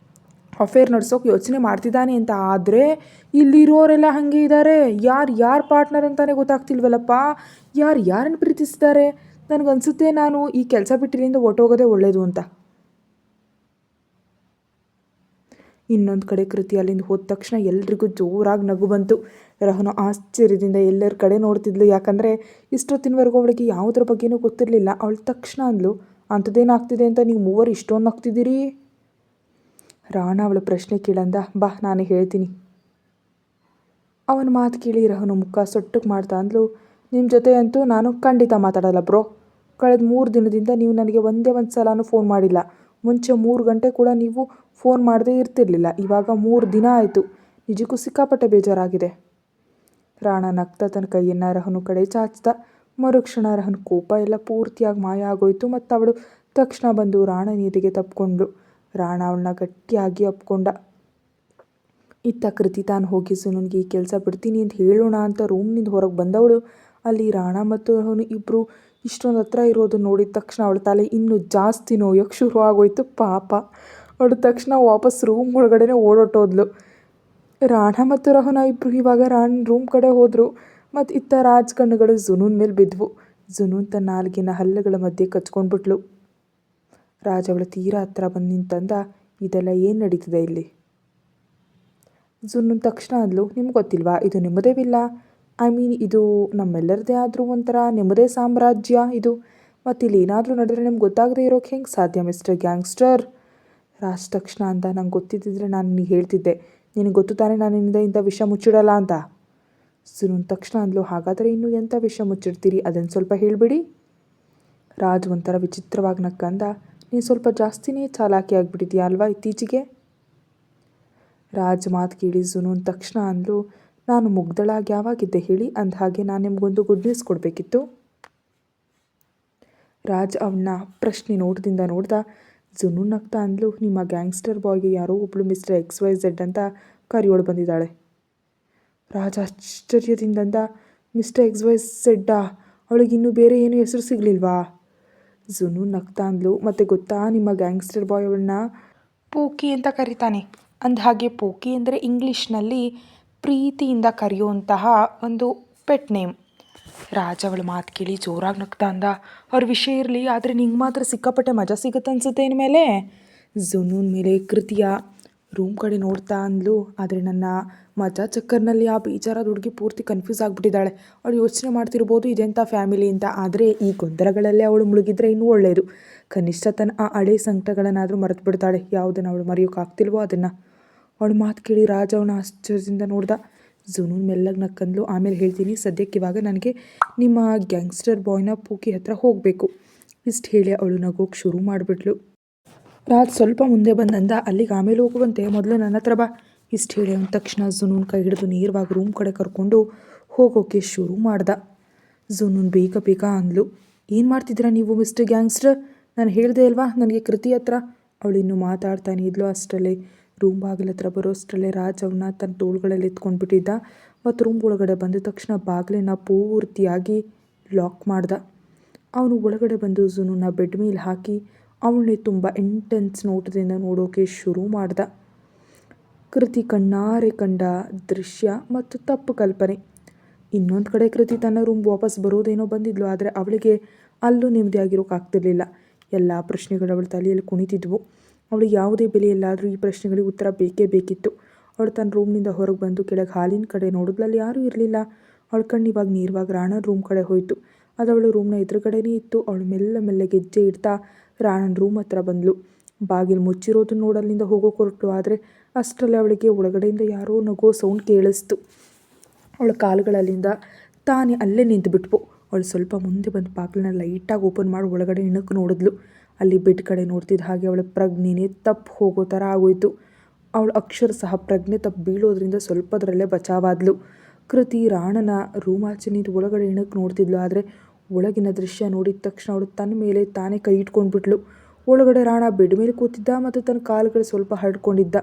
ಅಫೇರ್ ನಡೆಸೋಕೆ ಯೋಚನೆ ಮಾಡ್ತಿದ್ದಾನೆ ಅಂತ. ಆದರೆ ಇಲ್ಲಿರೋರೆಲ್ಲ ಹಾಗೆ ಇದ್ದಾರೆ. ಯಾರು ಪಾರ್ಟ್ನರ್ ಅಂತಲೇ ಗೊತ್ತಾಗ್ತಿಲ್ವಲ್ಲಪ್ಪ. ಯಾರನ್ನು ಪ್ರೀತಿಸಿದ್ದಾರೆ? ನನಗನ್ಸುತ್ತೆ ನಾನು ಈ ಕೆಲಸ ಬಿಟ್ಟಿಲ್ಲಿಂದ ಹೊರ್ಟೋಗೋದೇ ಒಳ್ಳೆಯದು ಅಂತ. ಇನ್ನೊಂದು ಕಡೆ ಕೃತಿ ಅಲ್ಲಿಂದ ಹೋದ ತಕ್ಷಣ ಎಲ್ರಿಗೂ ಜೋರಾಗಿ ನಗು ಬಂತು. ರಹುನು ಆಶ್ಚರ್ಯದಿಂದ ಎಲ್ಲರ ಕಡೆ ನೋಡ್ತಿದ್ಲು. ಯಾಕಂದರೆ ಇಷ್ಟೊತ್ತಿನವರೆಗೂ ಅವಳಿಗೆ ಯಾವುದ್ರ ಬಗ್ಗೆನೂ ಗೊತ್ತಿರಲಿಲ್ಲ. ಅವಳು ತಕ್ಷಣ ಅಂದ್ಲು, ಅಂಥದ್ದೇನಾಗ್ತಿದೆ ಅಂತ ನೀವು ಮೂವರು ಇಷ್ಟೊಂದು ನಗ್ತಿದ್ದೀರಿ? ರಾಣ ಅವಳ ಪ್ರಶ್ನೆ ಕೇಳಂದ, ಬಾ ನಾನೇ ಹೇಳ್ತೀನಿ. ಅವನ ಮಾತು ಕೇಳಿ ರಹುನು ಮುಖ ಸೊಟ್ಟಗೆ ಮಾಡ್ತಾ ಅಂದ್ಲು, ನಿಮ್ಮ ಜೊತೆ ಅಂತೂ ನಾನು ಖಂಡಿತ ಮಾತಾಡಲ್ಲ ಬ್ರೋ. ಕಳೆದ 3 ದಿನದಿಂದ ನೀವು ನನಗೆ ಒಂದೇ ಒಂದು ಸಲನೂ ಫೋನ್ ಮಾಡಿಲ್ಲ. ಮುಂಚೆ 3 ಗಂಟೆ ಕೂಡ ನೀವು ಫೋನ್ ಮಾಡದೇ ಇರ್ತಿರ್ಲಿಲ್ಲ. ಇವಾಗ 3 ದಿನ ಆಯಿತು. ನಿಜಕ್ಕೂ ಸಿಕ್ಕಾಪಟ್ಟೆ ಬೇಜಾರಾಗಿದೆ. ರಾಣ ನಗ್ತಾ ತನ್ನ ಕೈಯನ್ನು ರಹುನು ಕಡೆ ಚಾಚ್ದ. ಮರುಕ್ಷಣ ರಹುನ್ ಕೋಪ ಎಲ್ಲ ಪೂರ್ತಿಯಾಗಿ ಮಾಯ ಆಗೋಯ್ತು ಮತ್ತು ಅವಳು ತಕ್ಷಣ ಬಂದು ರಾಣನ ಎದೆಗೆ ತಪ್ಪಿಕೊಂಡ್ಳು. ರಾಣ ಅವಳನ್ನ ಗಟ್ಟಿಯಾಗಿ ಅಪ್ಕೊಂಡ. ಇತ್ತ ಕೃತಿ ತಾನು ಹೋಗಿ ಜುನೂನ್ಗೆ ಈ ಕೆಲಸ ಬಿಡ್ತೀನಿ ಅಂತ ಹೇಳೋಣ ಅಂತ ರೂಮ್ನಿಂದ ಹೊರಗೆ ಬಂದವಳು ಅಲ್ಲಿ ರಾಣ ಮತ್ತು ರಹುನು ಇಬ್ಬರು ಇಷ್ಟೊಂದು ಹತ್ರ ಇರೋದು ನೋಡಿದ ತಕ್ಷಣ ಅವಳ ತಲೆ ಇನ್ನೂ ಜಾಸ್ತಿ ನೋಯೋಕ್ಕೆ ಶುರು ಆಗೋಯ್ತು. ಪಾಪ ಅವಳು ತಕ್ಷಣ ವಾಪಸ್ ರೂಮ್ ಒಳಗಡೆ ಓಡೋಟೋದ್ಲು. ರಾಣ ಮತ್ತು ರಹುನ ಇಬ್ಬರು ಇವಾಗ ರಾಣ್ ರೂಮ್ ಕಡೆ ಹೋದರು. ಮತ್ತು ಇತ್ತ ರಾಜ್ ಕಣ್ಣುಗಳು ಜುನೂನ್ ಮೇಲೆ ಬಿದ್ವು. ಜುನೂನ್ ತನ್ನ ನಾಲ್ಗಿನ ಹಲ್ಲುಗಳ ಮಧ್ಯೆ ಕಚ್ಕೊಂಡ್ಬಿಟ್ಲು. ರಾಜ್ ಅವಳ ತೀರಾ ಹತ್ರ ಬಂದು ನಿಂತಂದ, ಇದೆಲ್ಲ ಏನು ನಡೀತಿದೆ ಇಲ್ಲಿ? ಜುನೂನ್ ತಕ್ಷಣ ಅಂದ್ಲು, ನಿಮ್ಗೆ ಗೊತ್ತಿಲ್ವಾ ಇದು ನಿಮ್ಮದೇ ವಿಲ್ಲ? ಇದು ನಮ್ಮೆಲ್ಲರದೇ ಆದರೂ ಒಂಥರ ನಿಮ್ಮದೇ ಸಾಮ್ರಾಜ್ಯ ಇದು. ಮತ್ತು ಇಲ್ಲಿ ಏನಾದರೂ ನಡೆದ್ರೆ ನಿಮ್ಗೆ ಗೊತ್ತಾಗದೇ ಇರೋಕ್ಕೆ ಹೆಂಗೆ ಸಾಧ್ಯ ಮಿಸ್ಟರ್ ಗ್ಯಾಂಗ್ಸ್ಟರ್? ರಾಜ್ ತಕ್ಷಣ ಅಂದ, ನಂಗೆ ಗೊತ್ತಿದ್ದಿದ್ರೆ ನಾನು ನಿನಗೆ ಹೇಳ್ತಿದ್ದೆ. ನಿನಗೆ ಗೊತ್ತು ತಾನೇ ನಾನು ನಿನ್ನಿಂದ ಇಂಥ ವಿಷಯ ಮುಚ್ಚಿಡಲ್ಲ ಅಂತ. ಜುನೂನ್ ತಕ್ಷಣ ಅಂದ್ಲು, ಹಾಗಾದರೆ ಇನ್ನೂ ಎಂಥ ವಿಷಯ ಮುಚ್ಚಿಡ್ತೀರಿ? ಅದನ್ನು ಸ್ವಲ್ಪ ಹೇಳಿಬಿಡಿ. ರಾಜ್ ಒಂಥರ ವಿಚಿತ್ರವಾಗಿ ನಕ್ಕಂದ, ನೀನು ಸ್ವಲ್ಪ ಜಾಸ್ತಿನೇ ಚಾಲಾಕಿ ಆಗಿಬಿಟ್ಟಿದ್ಯಾ ಅಲ್ವಾ ಇತ್ತೀಚೆಗೆ? ರಾಜ್ ಮಾತು ಕೇಳಿ ಜುನೂನ್ ತಕ್ಷಣ ಅಂದ್ಲು, ನಾನು ಮುಗ್ದಳಾಗಿ ಯಾವಾಗಿದ್ದೆ ಹೇಳಿ? ಅಂದ ಹಾಗೆ ನಾನು ನಿಮಗೊಂದು ಗುಡ್ ನ್ಯೂಸ್ ಕೊಡಬೇಕಿತ್ತು. ರಾಜ್ ಅವನ್ನ ಪ್ರಶ್ನೆ ನೋಟದಿಂದ ನೋಡ್ದ. ಜುನೂನ್ ನಗ್ತಾ ಅಂದ್ಲು, ನಿಮ್ಮ ಗ್ಯಾಂಗ್ಸ್ಟರ್ ಬಾಯ್ಗೆ ಯಾರೋ ಒಬ್ಬಳು ಮಿಸ್ಟರ್ XYZ ಅಂತ ಕರಿಯೋಳು ಬಂದಿದ್ದಾಳೆ. ರಾಜ್ ಆಶ್ಚರ್ಯದಿಂದಂದ, ಮಿಸ್ಟರ್ XYZ? ಅವಳಿಗೆ ಇನ್ನೂ ಬೇರೆ ಏನೂ ಹೆಸರು ಸಿಗಲಿಲ್ವಾ? ಜುನೂನ್ ನಗ್ತಾ ಅಂದ್ಲು, ಮತ್ತೆ ಗೊತ್ತಾ ನಿಮ್ಮ ಗ್ಯಾಂಗ್ಸ್ಟರ್ ಬಾಯ್ ಅವಳನ್ನ ಪೋಕಿ ಅಂತ ಕರೀತಾನೆ. ಅಂದ ಹಾಗೆ ಪೋಕಿ ಅಂದರೆ ಇಂಗ್ಲೀಷ್ನಲ್ಲಿ ಪ್ರೀತಿಯಿಂದ ಕರೆಯುವಂತಹ ಒಂದು ಪೆಟ್ ನೇಮ್. ರಾಜ ಅವಳ ಮಾತು ಕೇಳಿ ಜೋರಾಗಿ ನಗ್ತಾ ಅಂದ, ಅವ್ರ ವಿಷಯ ಇರಲಿ, ಆದರೆ ನಿಂಗೆ ಮಾತ್ರ ಸಿಕ್ಕಾಪಟ್ಟೆ ಮಜಾ ಸಿಗುತ್ತೆ ಅನ್ಸುತ್ತೆ ಇನ್ಮೇಲೆ. ಜುನೂನ್ ಮೇಲೆ ಕೃತಿಯ ರೂಮ್ ಕಡೆ ನೋಡ್ತಾ ಅಂದ್ಲು, ಆದರೆ ನನ್ನ ಮಜಾ ಚಕ್ಕರ್ನಲ್ಲಿ ಆ ಬೇಜಾರಾದ ಹುಡುಗಿ ಪೂರ್ತಿ ಕನ್ಫ್ಯೂಸ್ ಆಗಿಬಿಟ್ಟಿದ್ದಾಳೆ. ಅವಳು ಯೋಚನೆ ಮಾಡ್ತಿರ್ಬೋದು ಇದೆಂಥ ಫ್ಯಾಮಿಲಿ ಅಂತ. ಆದರೆ ಈ ಗೊಂದಲಗಳಲ್ಲೇ ಅವಳು ಮುಳುಗಿದ್ರೆ ಇನ್ನೂ ಒಳ್ಳೆಯದು. ಕನಿಷ್ಠ ತನ್ನ ಆ ಹಳೆ ಸಂಕಟಗಳನ್ನಾದರೂ ಮರೆತು ಬಿಡ್ತಾಳೆ. ಯಾವುದನ್ನು ಅವಳು ಮರೆಯೋಕ್ಕಾಗ್ತಿಲ್ವೋ ಅದನ್ನು. ಅವಳು ಮಾತು ಕೇಳಿ ರಾಜ ಅವನ ಆಶ್ಚರ್ಯದಿಂದ ನೋಡ್ದ. ಜುನೂನ್ ಮೆಲ್ಲಗೆ ನಕ್ಕಂದ್ಲು, ಆಮೇಲೆ ಹೇಳ್ತೀನಿ, ಸದ್ಯಕ್ಕೆ ಇವಾಗ ನನಗೆ ನಿಮ್ಮ ಗ್ಯಾಂಗ್ಸ್ಟರ್ ಬಾಯ್ನ ಪೂಕಿ ಹತ್ರ ಹೋಗಬೇಕು. ಇಷ್ಟು ಹೇಳಿ ಅವಳು ನಗೋಕ್ಕೆ ಶುರು ಮಾಡಿಬಿಟ್ಲು. ರಾಜ್ ಸ್ವಲ್ಪ ಮುಂದೆ ಬಂದಂದ, ಅಲ್ಲಿಗೆ ಆಮೇಲೆ ಹೋಗುವಂತೆ ಮೊದಲು ನನ್ನ ಹತ್ರ ಬಾ. ಇಷ್ಟು ಹೇಳಿ ಅವನ ತಕ್ಷಣ ಜುನೂನ್ ಕೈ ಹಿಡಿದು ನೇರವಾಗಿ ರೂಮ್ ಕಡೆ ಕರ್ಕೊಂಡು ಹೋಗೋಕ್ಕೆ ಶುರು ಮಾಡ್ದ. ಜುನೂನ್ ಬೇಗ ಅಂದ್ಲು, ಏನು ಮಾಡ್ತಿದ್ದೀರಾ ನೀವು ಮಿಸ್ಟರ್ ಗ್ಯಾಂಗ್ಸ್ಟರ್? ನಾನು ಹೇಳಿದೆ ಅಲ್ವಾ ನನಗೆ ಕೃತಿ ಹತ್ರ. ಅವಳಿನ್ನೂ ಮಾತಾಡ್ತಾನೆ ಇದ್ಲು. ಅಷ್ಟರಲ್ಲೇ ರೂಮ್ ಬಾಗಿಲ ಹತ್ರ ಬರೋಷ್ಟರಲ್ಲೇ ರಾಜ್ ಅವನ್ನ ತನ್ನ ತೋಳುಗಳಲ್ಲಿ ಎತ್ಕೊಂಡ್ಬಿಟ್ಟಿದ್ದ ಮತ್ತು ರೂಮ್ ಒಳಗಡೆ ಬಂದ ತಕ್ಷಣ ಬಾಗಿಲನ್ನ ಪೂರ್ತಿಯಾಗಿ ಲಾಕ್ ಮಾಡ್ದ. ಅವನು ಒಳಗಡೆ ಬಂದು ಜುನೂನ ಬೆಡ್ ಮೇಲೆ ಹಾಕಿ ಅವಳನ್ನೇ ತುಂಬ ಇಂಟೆನ್ಸ್ ನೋಟದಿಂದ ನೋಡೋಕೆ ಶುರು ಮಾಡ್ದ. ಕೃತಿ ಕಣ್ಣಾರೆ ಕಂಡ ದೃಶ್ಯ ಮತ್ತು ತಪ್ಪು ಕಲ್ಪನೆ. ಇನ್ನೊಂದು ಕಡೆ ಕೃತಿ ತನ್ನ ರೂಮ್ ವಾಪಸ್ ಬರೋದೇನೋ ಬಂದಿದ್ಲು, ಆದರೆ ಅವಳಿಗೆ ಅಲ್ಲೂ ನೆಮ್ಮದಿಯಾಗಿರೋಕ್ಕಾಗ್ತಿರ್ಲಿಲ್ಲ. ಎಲ್ಲ ಪ್ರಶ್ನೆಗಳು ಅವಳ ತಲೆಯಲ್ಲಿ ಕುಣಿತಿದ್ವು. ಅವಳಿಗೆ ಯಾವುದೇ ಬೆಲೆಯಲ್ಲಾದರೂ ಈ ಪ್ರಶ್ನೆಗಳಿಗೆ ಉತ್ತರ ಬೇಕೇ ಬೇಕಿತ್ತು. ಅವಳು ತನ್ನ ರೂಮ್ನಿಂದ ಹೊರಗೆ ಬಂದು ಕೆಳಗೆ ಹಾಲಿನ ಕಡೆ ನೋಡಿದ್ಲಲ್ಲಿ ಯಾರೂ ಇರಲಿಲ್ಲ. ಅವಳ ಕಣ್ಣು ಇವಾಗ ನೇರವಾಗಿ ರಾಣನ ರೂಮ್ ಕಡೆ ಹೋಯಿತು. ಅದು ಅವಳ ರೂಮ್ನ ಎದುರುಗಡೆನೇ ಇತ್ತು. ಅವಳು ಮೆಲ್ಲ ಗೆಜ್ಜೆ ಇಡ್ತಾ ರಾಣನ ರೂಮ್ ಹತ್ರ ಬಂದಳು. ಬಾಗಿಲು ಮುಚ್ಚಿರೋದನ್ನ ನೋಡಲ್ಲಿಂದ ಹೋಗೋಕೆ ಹೊರಟು. ಆದರೆ ಅಷ್ಟರಲ್ಲಿ ಅವಳಿಗೆ ಒಳಗಡೆಯಿಂದ ಯಾರೋ ನಗೋ ಸೌಂಡ್ ಕೇಳಿಸ್ತು. ಅವಳ ಕಾಲುಗಳಲ್ಲಿಂದ ತಾನೇ ಅಲ್ಲೇ ನಿಂತುಬಿಟ್ವು. ಅವಳು ಸ್ವಲ್ಪ ಮುಂದೆ ಬಂದು ಬಾಗಿಲನ್ನ ಲೈಟಾಗಿ ಓಪನ್ ಮಾಡಿ ಒಳಗಡೆ ಇಣಕ್ಕೆ ನೋಡಿದ್ಲು. ಅಲ್ಲಿ ಬೆಡ್ ಕಡೆ ನೋಡ್ತಿದ್ದ ಹಾಗೆ ಅವಳ ಪ್ರಜ್ಞೆನೇ ತಪ್ಪು ಹೋಗೋ ಥರ ಆಗೋಯ್ತು. ಅವಳು ಅಕ್ಷರಶಃ ಪ್ರಜ್ಞೆ ತಪ್ಪು ಬೀಳೋದ್ರಿಂದ ಸ್ವಲ್ಪದರಲ್ಲೇ ಬಚಾವಾದ್ಲು. ಕೃತಿ ರಾಣನ ರೂಮಾಚೆ ನಿಂತು ಒಳಗಡೆ ಇಣಕ್ಕೆ ನೋಡ್ತಿದ್ಲು. ಆದರೆ ಒಳಗಿನ ದೃಶ್ಯ ನೋಡಿದ ತಕ್ಷಣ ಅವಳು ತನ್ನ ಮೇಲೆ ತಾನೇ ಕೈ ಇಟ್ಕೊಂಡ್ಬಿಟ್ಲು. ಒಳಗಡೆ ರಾಣ ಬೆಡ್ ಮೇಲೆ ಕೂತಿದ್ದ ಮತ್ತು ತನ್ನ ಕಾಲುಗಳು ಸ್ವಲ್ಪ ಹರಡ್ಕೊಂಡಿದ್ದ.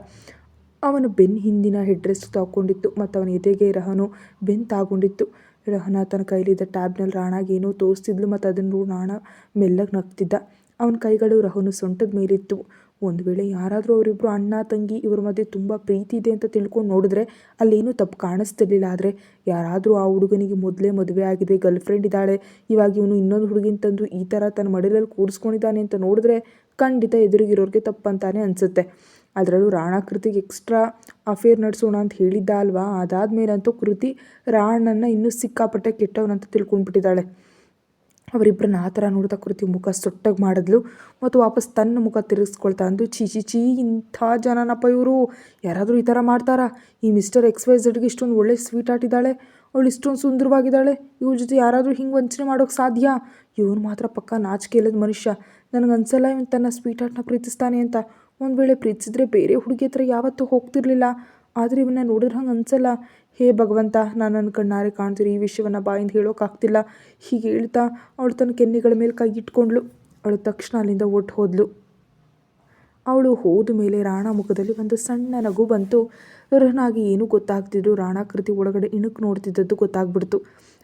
ಅವನು ಬೆನ್ನ ಹಿಂದಿನ ಹೆಡ್ರೆಸ್ಟ್ ತಗೊಂಡಿತ್ತು ಮತ್ತು ಅವನ ಎದೆಗೆ ರಹನು ಬೆನ್ನು ತಾಗೊಂಡಿತ್ತು. ರಹನ ತನ್ನ ಕೈಲಿದ್ದ ಟ್ಯಾಬ್ನಲ್ಲಿ ರಾಣಾಗೆ ಏನೋ ತೋರಿಸ್ತಿದ್ಲು ಮತ್ತು ಅದನ್ನು ರಾಣ ಮೆಲ್ಲಗೆ ನಗ್ತಿದ್ದ. ಅವನ ಕೈಗಳು ರಹನು ಸೊಂಟದ ಮೇಲಿತ್ತು. ಒಂದು ವೇಳೆ ಯಾರಾದರೂ ಅವರಿಬ್ಬರು ಅಣ್ಣ ತಂಗಿ ಇವರ ಮಧ್ಯೆ ತುಂಬ ಪ್ರೀತಿ ಇದೆ ಅಂತ ತಿಳ್ಕೊಂಡು ನೋಡಿದ್ರೆ ಅಲ್ಲೇನೂ ತಪ್ಪು ಕಾಣಿಸ್ತಿರ್ಲಿಲ್ಲ. ಆದರೆ ಯಾರಾದರೂ ಆ ಹುಡುಗನಿಗೆ ಮೊದಲೇ ಮದುವೆ ಆಗಿದೆ, ಗರ್ಲ್ ಫ್ರೆಂಡ್ ಇದ್ದಾಳೆ, ಇವಾಗ ಇವನು ಇನ್ನೊಂದು ಹುಡುಗಿನ ತಂದು ಈ ಥರ ತನ್ನ ಮಡಿಲಲ್ಲಿ ಕೂರಿಸ್ಕೊಂಡಿದ್ದಾನೆ ಅಂತ ನೋಡಿದ್ರೆ ಖಂಡಿತ ಎದುರಿಗಿರೋರಿಗೆ ತಪ್ಪಂತಾನೆ ಅನಿಸುತ್ತೆ. ಅದರಲ್ಲೂ ರಾಣ ಕೃತಿಗೆ ಎಕ್ಸ್ಟ್ರಾ ಅಫೇರ್ ನಡೆಸೋಣ ಅಂತ ಹೇಳಿದ್ದ ಅಲ್ವಾ. ಅದಾದಮೇಲಂತೂ ಕೃತಿ ರಾಣನ್ನ ಇನ್ನೂ ಸಿಕ್ಕಾಪಟ್ಟೆ ಕೆಟ್ಟವನಂತ ತಿಳ್ಕೊಂಡ್ಬಿಟ್ಟಿದ್ದಾಳೆ. ಅವರಿಬ್ಬರನ್ನ ಆ ಥರ ನೋಡಿದ ಕೃತಿ ಮುಖ ಸೊಟ್ಟಾಗಿ ಮಾಡಿದ್ಲು ಮತ್ತು ವಾಪಸ್ ತನ್ನ ಮುಖ ತಿರುಗಿಸ್ಕೊಳ್ತಾ ಅಂದು, ಚೀ ಇಂಥ ಜನನಪ್ಪ ಇವರು, ಯಾರಾದರೂ ಈ ಥರ ಮಾಡ್ತಾರಾ? ಈ ಮಿಸ್ಟರ್ XYZಗೆ ಇಷ್ಟೊಂದು ಒಳ್ಳೆ ಸ್ವೀಟ್ ಆಟಿದ್ದಾಳೆ, ಅವಳು ಇಷ್ಟೊಂದು ಸುಂದರವಾಗಿದ್ದಾಳೆ, ಇವ್ರ ಜೊತೆ ಯಾರಾದರೂ ಹಿಂಗೆ ವಂಚನೆ ಮಾಡೋಕ್ಕೆ ಸಾಧ್ಯ? ಇವನು ಮಾತ್ರ ಪಕ್ಕ ನಾಚಿಕೆ ಇಲ್ಲದ ಮನುಷ್ಯ. ನನಗನ್ಸಲ್ಲ ಇವನು ತನ್ನ ಸ್ವೀಟ್ ಆರ್ಟ್ನ ಪ್ರೀತಿಸ್ತಾನೆ ಅಂತ. ಒಂದು ವೇಳೆ ಪ್ರೀತಿಸಿದ್ರೆ ಬೇರೆ ಹುಡುಗಿ ಹತ್ರ ಯಾವತ್ತೂ ಹೋಗ್ತಿರ್ಲಿಲ್ಲ. ಆದರೆ ಇವನ್ನ ನೋಡಿದ್ರೆ ಹಂಗೆ ಅನ್ಸಲ್ಲ. ಹೇ ಭಗವಂತ, ನಾನು ನನ್ನ ಕಣ್ಣಾರೆ ಕಾಣ್ತೀರಿ ಈ ವಿಷಯವನ್ನು ಬಾಯಿಂದ ಹೇಳೋಕ್ಕಾಗ್ತಿಲ್ಲ. ಹೀಗೆ ಹೇಳ್ತಾ ಅವಳು ತನ್ನ ಕೆನ್ನೆಗಳ ಮೇಲೆ ಕೈ ಇಟ್ಕೊಂಡ್ಳು. ಅವಳು ತಕ್ಷಣ ಅಲ್ಲಿಂದ ಒಟ್ಟು ಹೋದ್ಲು. ಅವಳು ಹೋದ ಮೇಲೆ ರಾಣ ಮುಖದಲ್ಲಿ ಒಂದು ಸಣ್ಣ ನಗು ಬಂತು. ರಹನಾಗಿ ಏನೂ ಗೊತ್ತಾಗ್ತಿದ್ರು. ರಾಣ ಕೃತಿ ಒಳಗಡೆ ಇಣಕ್ಕೆ ನೋಡ್ತಿದ್ದದ್ದು ಗೊತ್ತಾಗ್ಬಿಡ್ತು.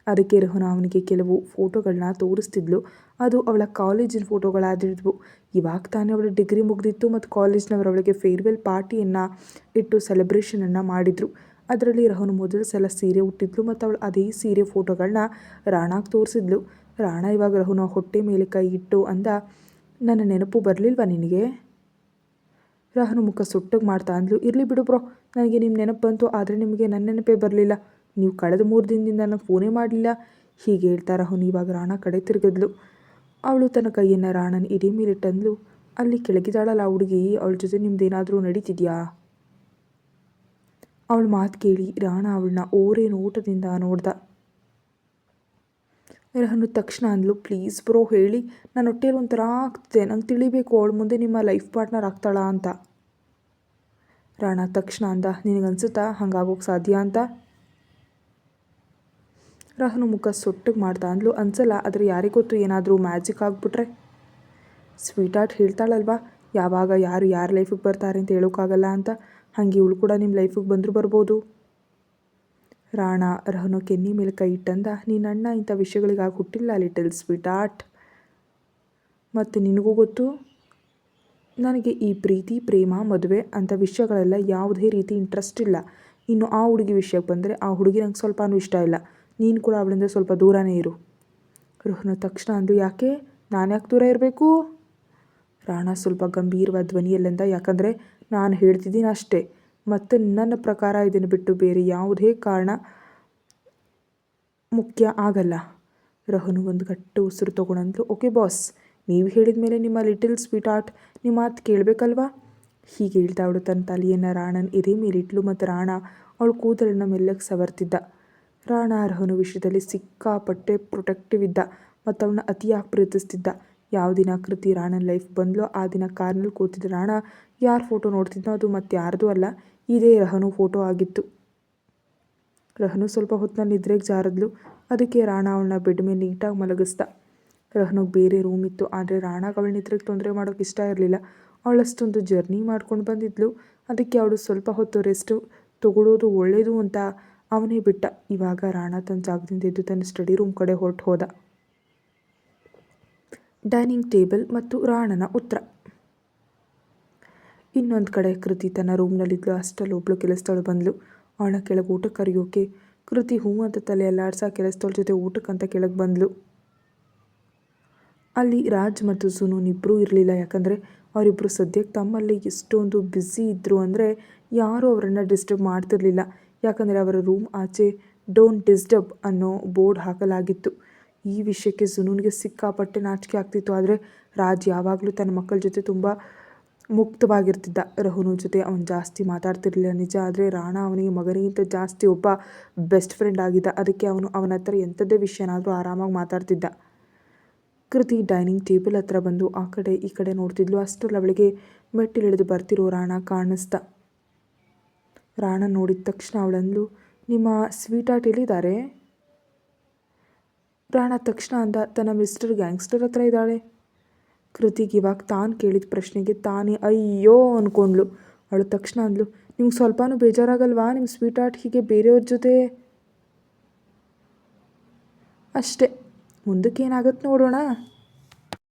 ಅದಕ್ಕೆ ರಹನ ಅವನಿಗೆ ಕೆಲವು ಫೋಟೋಗಳನ್ನ ತೋರಿಸ್ತಿದ್ಲು. ಅದು ಅವಳ ಕಾಲೇಜಿನ ಫೋಟೋಗಳಾದಿದ್ವು. ಇವಾಗ ತಾನೇ ಅವಳ ಡಿಗ್ರಿ ಮುಗಿದಿತ್ತು ಮತ್ತು ಕಾಲೇಜ್ನವರು ಅವಳಿಗೆ ಫೇರ್ವೆಲ್ ಪಾರ್ಟಿಯನ್ನು ಇಟ್ಟು ಸೆಲೆಬ್ರೇಷನನ್ನು ಮಾಡಿದರು. ಅದರಲ್ಲಿ ರಹನು ಮೊದಲ ಸಲ ಸೀರೆ ಉಟ್ಟಿದ್ಲು ಮತ್ತು ಅವಳು ಅದೇ ಸೀರೆ ಫೋಟೋಗಳನ್ನ ರಾಣಾಗೆ ತೋರಿಸಿದ್ಲು. ರಾಣ ಇವಾಗ ರಹುನ ಹೊಟ್ಟೆ ಮೇಲೆ ಕೈ ಇಟ್ಟು ಅಂದ, ನನ್ನ ನೆನಪು ಬರಲಿಲ್ವಾ ನಿನಗೆ? ರಹನು ಮುಖ ಸೊಟ್ಟಗೆ ಮಾಡ್ತಾ ಅಂದ್ಲು, ಇರಲಿ ಬಿಡು ಬ್ರೋ, ನನಗೆ ನಿಮ್ಮ ನೆನಪು ಬಂತು, ಆದರೆ ನಿಮಗೆ ನನ್ನ ನೆನಪೇ ಬರಲಿಲ್ಲ. ನೀವು ಕಳೆದ 3 ದಿನದಿಂದ ನನಗೆ ಫೋನೇ ಮಾಡಲಿಲ್ಲ. ಹೀಗೆ ಹೇಳ್ತಾ ರಹುನು ಇವಾಗ ರಾಣ ಕಡೆ ತಿರುಗಿದ್ಲು. ಅವಳು ತನ್ನ ಕೈಯನ್ನು ರಾಣನ ಎದೆ ಮೇಲಿಟ್ಟಂದ್ಲು, ಅಲ್ಲಿ ಕೆಳಗಿದಾಳಲ್ಲ ಆ ಹುಡುಗಿ, ಅವಳ ಜೊತೆ ನಿಮ್ದೇನಾದರೂ ನಡೀತಿದ್ಯಾ? ಅವಳ ಮಾತು ಕೇಳಿ ರಾಣ ಅವಳನ್ನ ಓರೆ ನೋಟದಿಂದ ನೋಡ್ದ. ರಹನು ತಕ್ಷಣ ಅಂದ್ಲು, ಪ್ಲೀಸ್ ಬ್ರೋ ಹೇಳಿ, ನನ್ನ ಹೊಟ್ಟೆಯಲ್ಲಿ ಒಂಥರ ಆಗ್ತಿದೆ, ನಂಗೆ ತಿಳಿಬೇಕು ಅವಳ ಮುಂದೆ ನಿಮ್ಮ ಲೈಫ್ ಪಾರ್ಟ್ನರ್ ಆಗ್ತಾಳಾ ಅಂತ. ರಾಣ ತಕ್ಷಣ ಅಂದ, ನಿನಗನ್ಸುತ್ತಾ ಹಂಗಾಗೋಕ್ಕೆ ಸಾಧ್ಯ ಅಂತ? ರಹನು ಮುಖ ಸೊಟ್ಟಿಗೆ ಮಾಡ್ತಾ ಅಂದ್ಲು, ಅನ್ಸಲ್ಲ, ಆದರೆ ಯಾರಿಗೊತ್ತು ಏನಾದರೂ ಮ್ಯಾಜಿಕ್ ಆಗಿಬಿಟ್ರೆ. ಸ್ವೀಟ್ ಆರ್ಟ್ ಹೇಳ್ತಾಳಲ್ವಾ, ಯಾವಾಗ ಯಾರು ಯಾರ ಲೈಫಿಗೆ ಬರ್ತಾರೆ ಅಂತ ಹೇಳೋಕ್ಕಾಗಲ್ಲ ಅಂತ. ಹಾಗೆ ಇವಳು ಕೂಡ ನಿಮ್ಮ ಲೈಫಿಗೆ ಬಂದರೂ ಬರ್ಬೋದು. ರಾಣ ರಹನು ಕೆನ್ನಿ ಮೇಲೆ ಕೈ ಇಟ್ಟಂದ, ನೀನು ಅಣ್ಣ ಇಂಥ ವಿಷಯಗಳಿಗಾಗಿ ಹುಟ್ಟಿಲ್ಲ ಲಿಟಲ್ ಸ್ವೀಟ್ ಆರ್ಟ್. ಮತ್ತು ನಿನಗೂ ಗೊತ್ತು, ನನಗೆ ಈ ಪ್ರೀತಿ ಪ್ರೇಮ ಮದುವೆ ಅಂಥ ವಿಷಯಗಳೆಲ್ಲ ಯಾವುದೇ ರೀತಿ ಇಂಟ್ರೆಸ್ಟ್ ಇಲ್ಲ. ಇನ್ನು ಆ ಹುಡುಗಿ ವಿಷಯಕ್ಕೆ ಬಂದರೆ ಆ ಹುಡುಗಿ ನಂಗೆ ಸ್ವಲ್ಪನೂ ಇಷ್ಟ ಇಲ್ಲ. ನೀನು ಕೂಡ ಅವಳಿಂದ ಸ್ವಲ್ಪ ದೂರನೇ ಇರು. ರಹನು ತಕ್ಷಣ ಅಂದು, ಯಾಕೆ, ನಾನು ಯಾಕೆ ದೂರ ಇರಬೇಕು? ರಾಣ ಸ್ವಲ್ಪ ಗಂಭೀರವಾದ ಧ್ವನಿಯಲ್ಲಿಂದ, ಯಾಕಂದರೆ ನಾನು ಹೇಳ್ತಿದ್ದೀನಿ ಅಷ್ಟೇ, ಮತ್ತು ನನ್ನ ಪ್ರಕಾರ ಇದನ್ನು ಬಿಟ್ಟು ಬೇರೆ ಯಾವುದೇ ಕಾರಣ ಮುಖ್ಯ ಆಗಲ್ಲ. ರಹನು ಒಂದು ಗಟ್ಟಿ ಉಸಿರು ತೊಗೊಂಡಂದ್ಲು, ಓಕೆ ಬಾಸ್, ನೀವು ಹೇಳಿದ ಮೇಲೆ ನಿಮ್ಮ ಲಿಟಲ್ ಸ್ವೀಟ್ ಆರ್ಟ್ ನಿಮ್ಮ ಮಾತು ಕೇಳಬೇಕಲ್ವಾ? ಹೀಗೆ ಹೇಳ್ತಾ ಅವಳು ತನ್ನ ತಲೆಯನ್ನು ರಾಣನ ಎದೆ ಮೇಲಿಟ್ಲು ಮತ್ತು ರಾಣ ಅವಳು ಕೂದಲನ್ನು ಮೆಲ್ಲಗೆ ಸವರ್ತಿದ್ದ. ರಾಣ ರಹನು ವಿಷಯದಲ್ಲಿ ಸಿಕ್ಕಾಪಟ್ಟೆ ಪ್ರೊಟೆಕ್ಟಿವ್ ಇದ್ದ ಮತ್ತು ಅವಳನ್ನ ಅತಿಯಾಗಿ ಪ್ರೀತಿಸ್ತಿದ್ದ. ಯಾವ ದಿನ ಕೃತಿ ರಾಣನ ಲೈಫ್ ಬಂದಲೋ ಆ ದಿನ ಕಾರ್ನಲ್ಲಿ ಕೂತಿದ್ದ ರಾಣ ಯಾರ ಫೋಟೋ ನೋಡ್ತಿದ್ನೋ ಅದು ಮತ್ತೆ ಯಾರ್ದೂ ಅಲ್ಲ, ಇದೇ ರಹನು ಫೋಟೋ ಆಗಿತ್ತು. ರಹನು ಸ್ವಲ್ಪ ಹೊತ್ತಿನಲ್ಲಿ ನಿದ್ರೆಗೆ ಜಾರಿದ್ಲು. ಅದಕ್ಕೆ ರಾಣ ಅವಳನ್ನ ಬೆಡ್ ಮೇಲೆ ನೀಟಾಗಿ ಮಲಗಿಸ್ದ. ರಹನುಗೆ ಬೇರೆ ರೂಮ್ ಇತ್ತು, ಆದರೆ ರಾಣಾಗೆ ಅವಳ ನಿದ್ರೆಗೆ ತೊಂದರೆ ಮಾಡೋಕ್ಕೆ ಇಷ್ಟ ಇರಲಿಲ್ಲ. ಅವಳಷ್ಟೊಂದು ಜರ್ನಿ ಮಾಡ್ಕೊಂಡು ಬಂದಿದ್ಲು. ಅದಕ್ಕೆ ಅವಳು ಸ್ವಲ್ಪ ಹೊತ್ತು ರೆಸ್ಟ್ ತಗೊಳ್ಳೋದು ಒಳ್ಳೆಯದು ಅಂತ ಅವನೇ ಬಿಟ್ಟ. ಇವಾಗ ರಾಣ ತನ್ನ ಜಾಗದಿಂದ ಎದ್ದು ತನ್ನ ಸ್ಟಡಿ ರೂಮ್ ಕಡೆ ಹೊರಟು ಹೋದ. ಡೈನಿಂಗ್ ಟೇಬಲ್ ಮತ್ತು ರಾಣನ ಉತ್ತರ. ಇನ್ನೊಂದು ಕಡೆ ಕೃತಿ ತನ್ನ ರೂಮ್ನಲ್ಲಿದ್ಲು. ಅಷ್ಟರಲ್ಲಿ ಒಬ್ಳು ಕೆಲಸದವಳು ಬಂದ್ಲು. ಅವಳ ಕೆಳಗೆ ಊಟಕ್ಕೆ ಕರೆಯೋಕೆ ಕೃತಿ ಹೂ ಅಂತ ತಲೆ ಅಲ್ಲಾಡ್ಸ ಕೆಲಸದವಳ ಜೊತೆ ಊಟಕ್ಕಂತ ಕೆಳಗೆ ಬಂದ್ಲು. ಅಲ್ಲಿ ರಾಜ್ ಮತ್ತು ಸುನೂನ್ ಇಬ್ಬರೂ ಇರಲಿಲ್ಲ. ಯಾಕಂದರೆ ಅವರಿಬ್ಬರು ಸದ್ಯಕ್ಕೆ ತಮ್ಮಲ್ಲಿ ಎಷ್ಟೊಂದು ಬ್ಯುಸಿ ಇದ್ದರು ಅಂದರೆ ಯಾರೂ ಅವರನ್ನು ಡಿಸ್ಟರ್ಬ್ ಮಾಡ್ತಿರ್ಲಿಲ್ಲ. ಯಾಕಂದರೆ ಅವರ ರೂಮ್ ಆಚೆ ಡೋಂಟ್ ಡಿಸ್ಟರ್ಬ್ ಅನ್ನೋ ಬೋರ್ಡ್ ಹಾಕಲಾಗಿತ್ತು. ಈ ವಿಷಯಕ್ಕೆ ಸುನೂನ್ಗೆ ಸಿಕ್ಕಾಪಟ್ಟೆ ನಾಚಿಕೆ ಆಗ್ತಿತ್ತು. ಆದರೆ ರಾಜ್ ಯಾವಾಗಲೂ ತನ್ನ ಮಕ್ಕಳ ಜೊತೆ ತುಂಬ ಮುಕ್ತವಾಗಿರ್ತಿದ್ದ. ರಹುನು ಜೊತೆ ಅವನು ಜಾಸ್ತಿ ಮಾತಾಡ್ತಿರ್ಲಿಲ್ಲ ನಿಜ, ಆದರೆ ರಾಣಾ ಅವನಿಗೆ ಮಗನಿಗಿಂತ ಜಾಸ್ತಿ ಒಬ್ಬ ಬೆಸ್ಟ್ ಫ್ರೆಂಡ್ ಆಗಿದ್ದ. ಅದಕ್ಕೆ ಅವನು ಅವನ ಹತ್ರ ಎಂಥದ್ದೇ ವಿಷಯನಾದರೂ ಆರಾಮಾಗಿ ಮಾತಾಡ್ತಿದ್ದ. ಕೃತಿ ಡೈನಿಂಗ್ ಟೇಬಲ್ ಹತ್ರ ಬಂದು ಆ ಕಡೆ ಈ ಕಡೆ ನೋಡ್ತಿದ್ಲು. ಅಷ್ಟರಲ್ಲಿ ಅವಳಿಗೆ ಮೆಟ್ಟಿಲಿಳಿದು ಬರ್ತಿರೋ ರಾಣಾ ಕಾಣಿಸ್ದ. ರಾಣಾ ನೋಡಿದ ತಕ್ಷಣ ಅವಳಂದ್ಲು, ನಿಮ್ಮ ಸ್ವೀಟ್ ಆರ್ಟ್ ಎಲ್ಲಿದ್ದಾರೆ? ರಾಣಾ ತಕ್ಷಣ ಅಂದ, ತನ್ನ ಮಿಸ್ಟರ್ ಗ್ಯಾಂಗ್ಸ್ಟರ್ ಹತ್ರ ಇದ್ದಾಳೆ. ಕೃತಿಗೆ ಇವಾಗ ತಾನು ಕೇಳಿದ ಪ್ರಶ್ನೆಗೆ ತಾನೇ ಅಯ್ಯೋ ಅಂದ್ಕೊಂಡ್ಳು. ಅವಳು ತಕ್ಷಣ ಅಂದ್ಲು, ನಿಮ್ಗೆ ಸ್ವಲ್ಪನೂ ಬೇಜಾರಾಗಲ್ವಾ ನಿಮ್ಮ ಸ್ವೀಟ್ ಆರ್ಟ್ ಹೀಗೆ ಬೇರೆಯವ್ರ ಜೊತೆ? ಅಷ್ಟೇ, ಮುಂದಕ್ಕೆ ಏನಾಗುತ್ತೆ ನೋಡೋಣ.